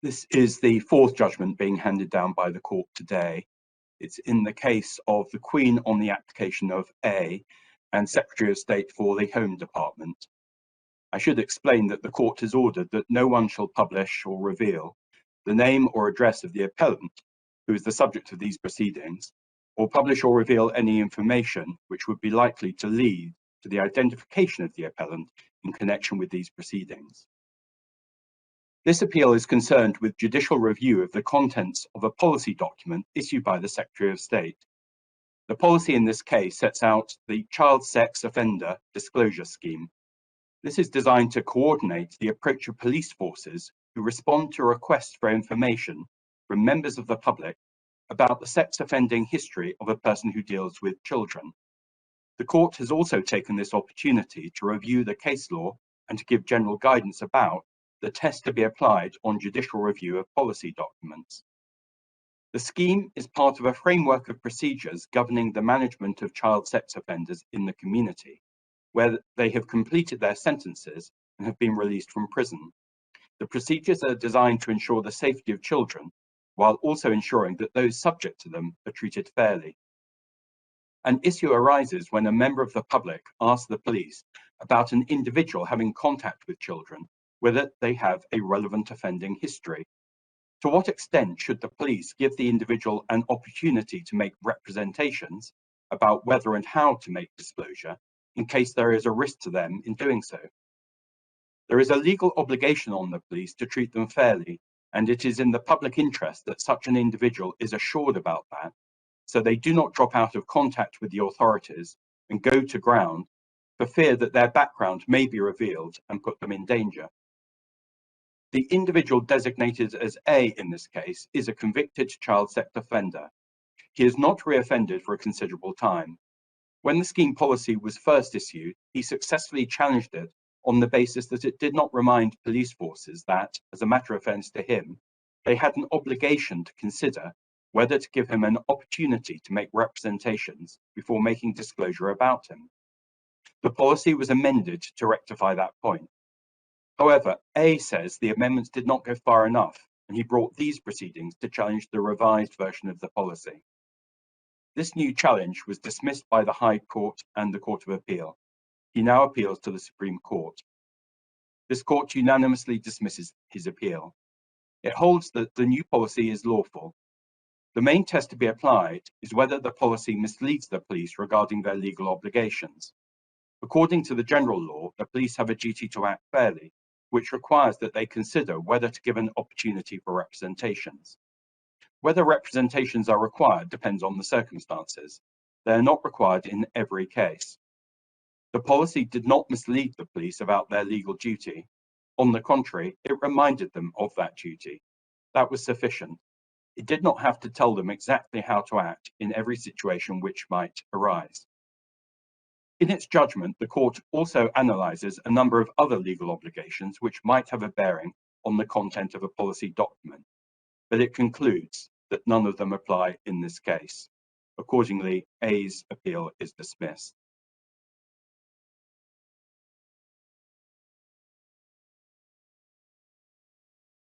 This is the fourth judgment being handed down by the court today. It's in the case of the Queen on the application of A and Secretary of State for the Home Department. I should explain that the court has ordered that no one shall publish or reveal the name or address of the appellant, who is the subject of these proceedings, or publish or reveal any information which would be likely to lead to the identification of the appellant in connection with these proceedings. This appeal is concerned with judicial review of the contents of a policy document issued by the Secretary of State. The policy in this case sets out the Child Sex Offender Disclosure Scheme. This is designed to coordinate the approach of police forces who respond to requests for information from members of the public about the sex offending history of a person who deals with children. The court has also taken this opportunity to review the case law and to give general guidance about the test to be applied on judicial review of policy documents. The scheme is part of a framework of procedures governing the management of child sex offenders in the community, where they have completed their sentences and have been released from prison. The procedures are designed to ensure the safety of children, while also ensuring that those subject to them are treated fairly. An issue arises when a member of the public asks the police about an individual having contact with children, whether they have a relevant offending history. To what extent should the police give the individual an opportunity to make representations about whether and how to make disclosure in case there is a risk to them in doing so? There is a legal obligation on the police to treat them fairly, and it is in the public interest that such an individual is assured about that, so they do not drop out of contact with the authorities and go to ground for fear that their background may be revealed and put them in danger. The individual designated as A in this case is a convicted child sex offender. He is not reoffended for a considerable time. When the scheme policy was first issued, he successfully challenged it on the basis that it did not remind police forces that, as a matter of offence to him, they had an obligation to consider whether to give him an opportunity to make representations before making disclosure about him. The policy was amended to rectify that point. However, A says the amendments did not go far enough, and he brought these proceedings to challenge the revised version of the policy. This new challenge was dismissed by the High Court and the Court of Appeal. He now appeals to the Supreme Court. This court unanimously dismisses his appeal. It holds that the new policy is lawful. The main test to be applied is whether the policy misleads the police regarding their legal obligations. According to the general law, the police have a duty to act fairly, which requires that they consider whether to give an opportunity for representations. Whether representations are required depends on the circumstances. They are not required in every case. The policy did not mislead the police about their legal duty. On the contrary, it reminded them of that duty. That was sufficient. It did not have to tell them exactly how to act in every situation which might arise. In its judgment, the court also analyses a number of other legal obligations which might have a bearing on the content of a policy document, but it concludes that none of them apply in this case. Accordingly, A's appeal is dismissed.